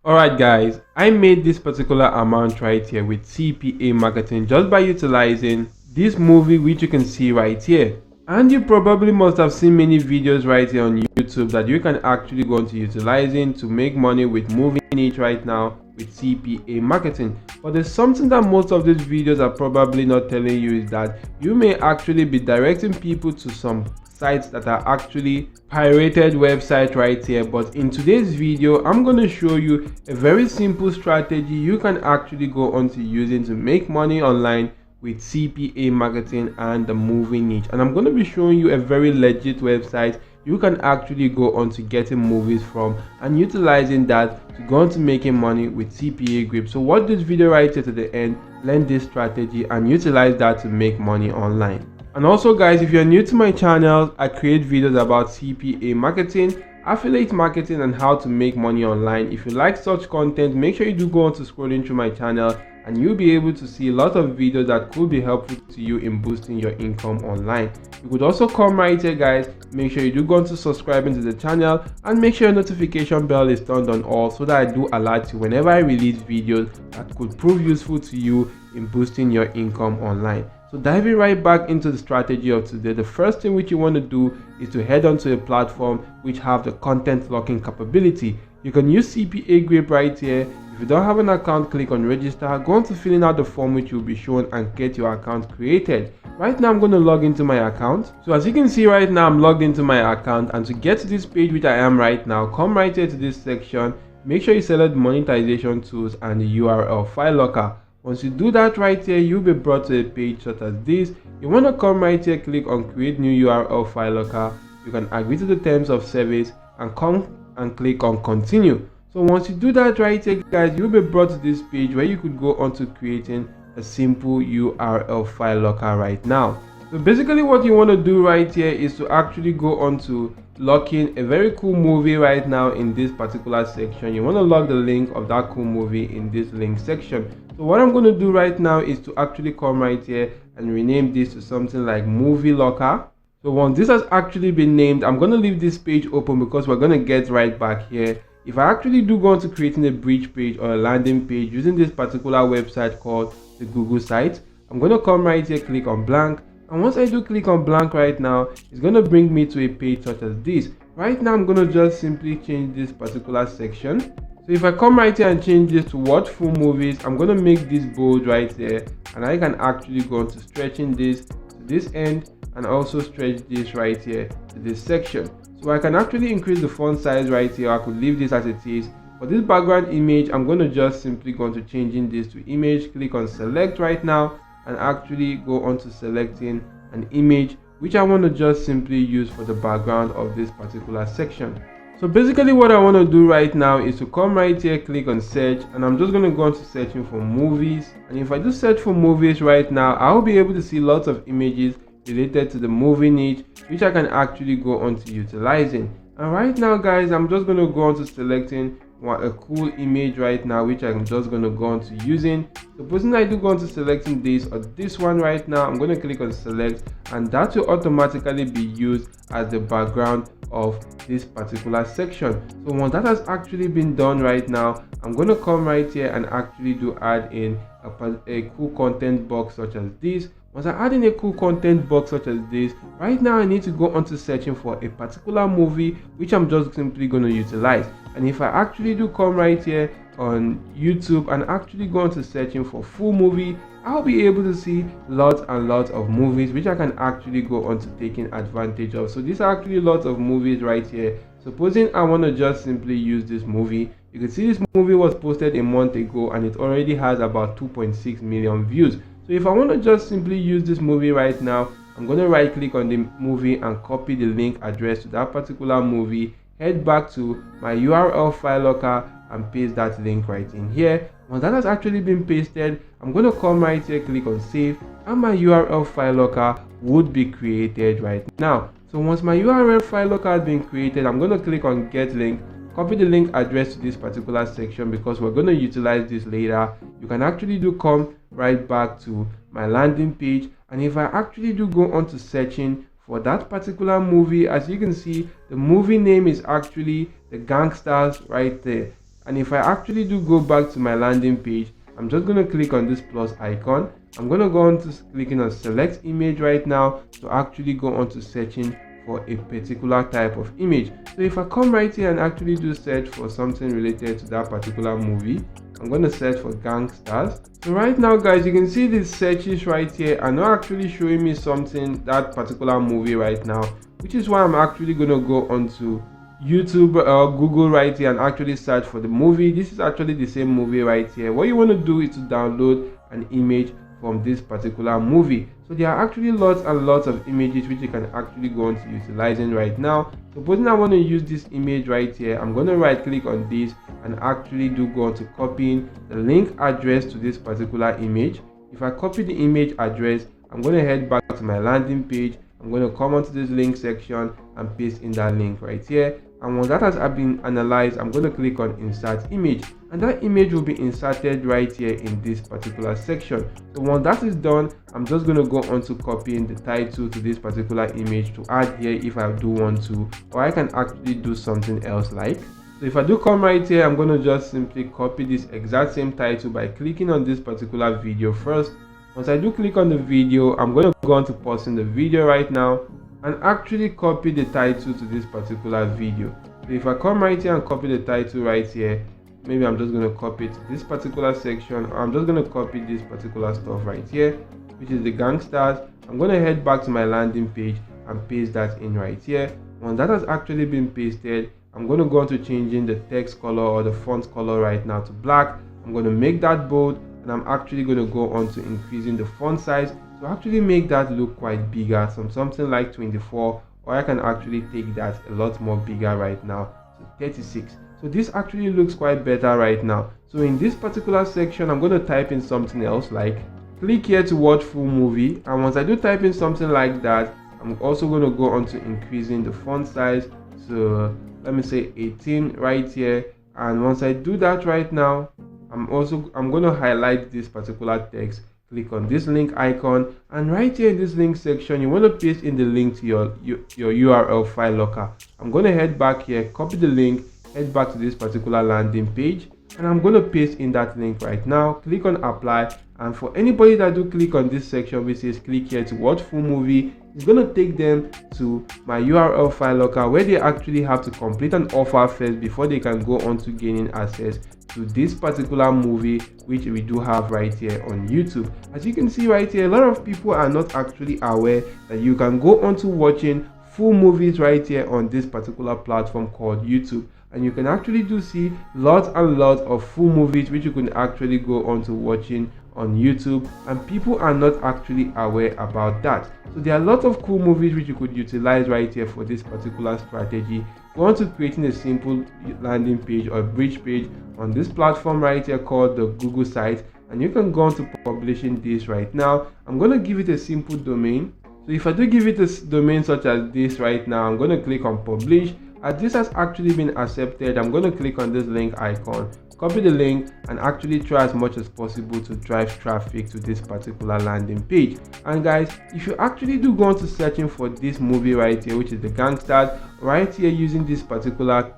Alright guys, I made this particular amount right here with CPA marketing just by utilizing this movie which you can see right here. And you probably must have seen many videos right here on YouTube that you can actually go into utilizing to make money with moving it right now with CPA marketing. But there's something that most of these videos are probably not telling you is that you may actually be directing people to some sites that are actually pirated website right here. But in today's video I'm going to show you a very simple strategy you can actually go on to using to make money online with CPA marketing and the movie niche. And I'm going to be showing you a very legit website you can actually go on to getting movies from and utilizing that to go on to making money with CPAGrip. So watch this video right here to the end, learn this strategy and utilize that to make money online. And also guys, if you're new to my channel, I create videos about CPA marketing, affiliate marketing and how to make money online. If you like such content, make sure you do go on to scrolling through my channel and you'll be able to see a lot of videos that could be helpful to you in boosting your income online. You could also come right here guys, make sure you do go on to subscribing to the channel and make sure your notification bell is turned on all so that I do alert you whenever I release videos that could prove useful to you in boosting your income online. So diving right back into the strategy of today, the first thing which you want to do is to head onto a platform which have the content locking capability. You can use CPAGrip right here. If you don't have an account, click on register, go on to filling out the form which will be shown and get your account created. Right now I'm going to log into my account. So as you can see right now I'm logged into my account, and to get to this page which I am right now, come right here to this section. Make sure you select monetization tools and the URL file locker. Once you do that right here, you'll be brought to a page such as this. You want to come right here, click on create new URL file locker. You can agree to the terms of service and come and click on continue. So once you do that right here guys, you'll be brought to this page where you could go on to creating a simple URL file locker right now. So basically what you want to do right here is to actually go on to lock in a very cool movie right now in this particular section. You want to log the link of that cool movie in this link section. So what I'm going to do right now is to actually come right here and rename this to something like movie locker. So once this has actually been named, I'm going to leave this page open because we're going to get right back here. If I actually do go on to creating a bridge page or a landing page using this particular website called the Google site, I'm going to come right here, click on blank. And once I do click on blank right now, it's going to bring me to a page such as this. Right now I'm going to just simply change this particular section. So if I come right here and change this to watch full movies, I'm going to make this bold right there, and I can actually go on to stretching this to this end and also stretch this right here to this section. So I can actually increase the font size right here. I could leave this as it is. For this background image, I'm going to just simply go on to changing this to image, click on select right now and actually go on to selecting an image which I want to just simply use for the background of this particular section. So basically what I want to do right now is to come right here, click on search, and I'm just going to go on to searching for movies. And if I do search for movies right now, I'll be able to see lots of images related to the movie niche which I can actually go on to utilizing. And right now guys, I'm just going to go on to selecting a cool image right now which I'm just going to go on to using. Supposing I do go on to selecting this or this one right now, I'm going to click on select, and that will automatically be used as the background of this particular section. So once that has actually been done right now, I'm going to come right here and actually do add in a cool content box such as this. Once I add in a cool content box such as this, right now I need to go on to searching for a particular movie which I'm just simply going to utilize. And if I actually do come right here on YouTube and actually go on to searching for full movie, I'll be able to see lots and lots of movies which I can actually go on to taking advantage of. So these are actually lots of movies right here. Supposing I want to just simply use this movie, you can see this movie was posted a month ago and it already has about 2.6 million views. So if I want to just simply use this movie right now, I'm going to right click on the movie and copy the link address to that particular movie, head back to my URL file locker and paste that link right in here. Once that has actually been pasted, I'm going to come right here, click on save, and my URL file locker would be created right now. So once my URL file locker has been created, I'm going to click on get link, copy the link address to this particular section because we're going to utilize this later. You can actually do come right back to my landing page, and if I actually do go on to searching for that particular movie, as you can see, the movie name is actually The Gangsters right there. And if I actually do go back to my landing page, I'm just going to click on this plus icon. I'm going to go on to clicking on select image right now to actually go on to searching for a particular type of image. So if I come right here and actually do search for something related to that particular movie, I'm going to search for gangsters. So right now guys, you can see these searches right here are not actually showing me something, that particular movie right now, which is why I'm actually going to go onto YouTube or Google right here and actually search for the movie. This is actually the same movie right here. What you want to do is to download an image from this particular movie. So there are actually lots and lots of images which you can actually go on to utilizing right now. Supposing I want to use this image right here, I'm going to right click on this and actually do go on to copying the link address to this particular image. If I copy the image address, I'm going to head back to my landing page. I'm going to come onto this link section and paste in that link right here. And once that has been analyzed, I'm going to click on insert image, and that image will be inserted right here in this particular section. So once that is done, I'm just going to go on to copying the title to this particular image to add here if I do want to, or I can actually do something else like. So if I do come right here, I'm going to just simply copy this exact same title by clicking on this particular video first. Once I do click on the video, I'm going to go on to pausing the video right now and actually copy the title to this particular video. So if I come right here and copy the title right here, maybe I'm just going to copy it to this particular section, or I'm just going to copy this particular stuff right here, which is the gangsters. I'm going to head back to my landing page and paste that in right here. Once that has actually been pasted, I'm going to go on to changing the text color or the font color right now to black. I'm going to make that bold, and I'm actually going to go on to increasing the font size to actually make that look quite bigger, something like 24, or I can actually take that a lot more bigger right now to 36. So this actually looks quite better right now. So in this particular section, I'm going to type in something else like click here to watch full movie, and once I do type in something like that, I'm also going to go on to increasing the font size. So let me say 18 right here, and once I do that right now, I'm going to highlight this particular text. Click on this link icon, and right here in this link section, you want to paste in the link to your URL file locker. I'm going to head back here, copy the link, head back to this particular landing page, and I'm going to paste in that link right now. Click on apply, and for anybody that do click on this section which says click here to watch full movie, it's going to take them to my URL file locker, where they actually have to complete an offer first before they can go on to gaining access to this particular movie which we do have right here on YouTube. As you can see right here, a lot of people are not actually aware that you can go on to watching full movies right here on this particular platform called YouTube, and you can actually do see lots and lots of full movies which you can actually go on to watching on YouTube, and people are not actually aware about that. So there are a lot of cool movies which you could utilize right here for this particular strategy. Go on to creating a simple landing page or bridge page on this platform right here called the Google site, and you can go on to publishing this right now. I'm going to give it a simple domain. So if I do give it a domain such as this right now, I'm going to click on publish. As this has actually been accepted, I'm going to click on this link icon, copy the link, and actually try as much as possible to drive traffic to this particular landing page. And guys, if you actually do go on to searching for this movie right here, which is the gangsters, right here using this particular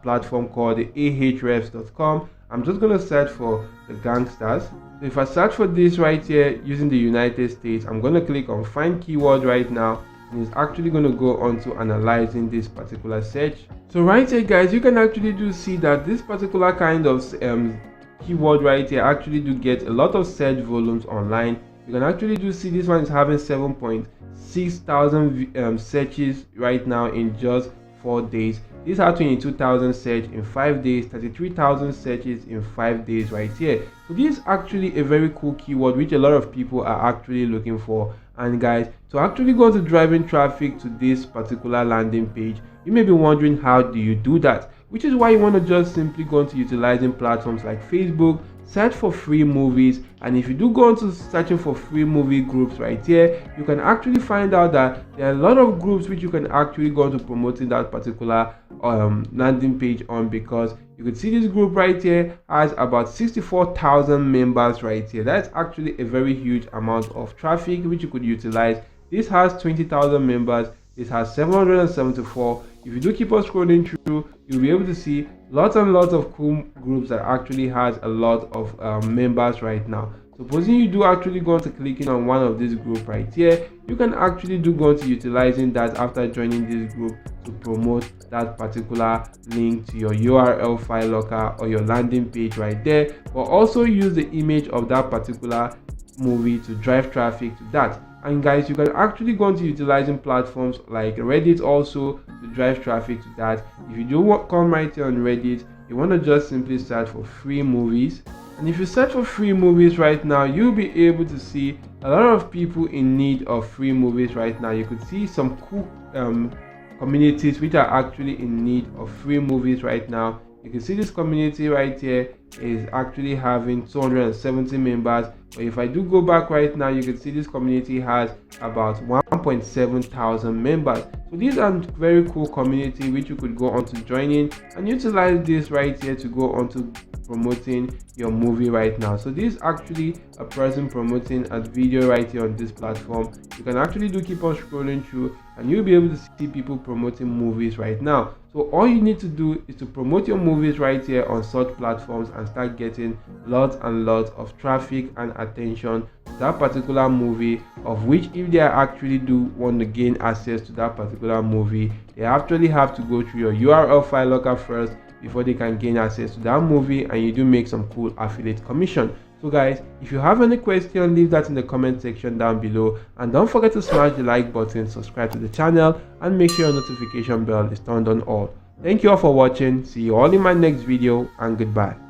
platform called the ahrefs.com, I'm just going to search for the gangsters. So if I search for this right here using the United States, I'm going to click on find keyword right now, and it's actually going to go on to analyzing this particular search. So right here guys, you can actually do see that this particular kind of keyword right here actually do get a lot of search volumes online. You can actually do see this one is having 7.6 thousand searches right now in just 4 days. These are 22,000 search in 5 days, 33,000 searches in 5 days right here. So this is actually a very cool keyword which a lot of people are actually looking for. And guys, to actually go to driving traffic to this particular landing page, you may be wondering how do you do that, which is why you want to just simply go into utilizing platforms like Facebook, search for free movies, and if you do go into searching for free movie groups right here, you can actually find out that there are a lot of groups which you can actually go into promoting that particular landing page on, because you can see this group right here has about 64,000 members right here. That's actually a very huge amount of traffic which you could utilize. This has 20,000 members. This has 774. if you do keep on scrolling through, you'll be able to see lots and lots of cool groups that actually has a lot of members right now. Supposing you do actually go to clicking on one of these group right here, you can actually do go to utilizing that after joining this group to promote that particular link to your URL file locker or your landing page right there, but also use the image of that particular movie to drive traffic to that. And guys, you can actually go into utilizing platforms like Reddit also to drive traffic to that. If you do come right here on Reddit, you want to just simply search for free movies. And if you search for free movies right now, you'll be able to see a lot of people in need of free movies right now. You could see some cool communities which are actually in need of free movies right now. You can see this community right here is actually having 270 members, but if I do go back right now, you can see this community has about 1.7 thousand members. So these are very cool community which you could go on to join in and utilize this right here to go on to promoting your movie right now. So this is actually a person promoting a video right here on this platform. You can actually do keep on scrolling through and you'll be able to see people promoting movies right now. So all you need to do is to promote your movies right here on such platforms and start getting lots and lots of traffic and attention to that particular movie, of which if they actually do want to gain access to that particular movie, they actually have to go through your URL file locker first before they can gain access to that movie, and you do make some cool affiliate commission. So guys, if you have any question, leave that in the comment section down below, and don't forget to smash the like button, subscribe to the channel, and make sure your notification bell is turned on all. Thank you all for watching. See you all in my next video, and goodbye.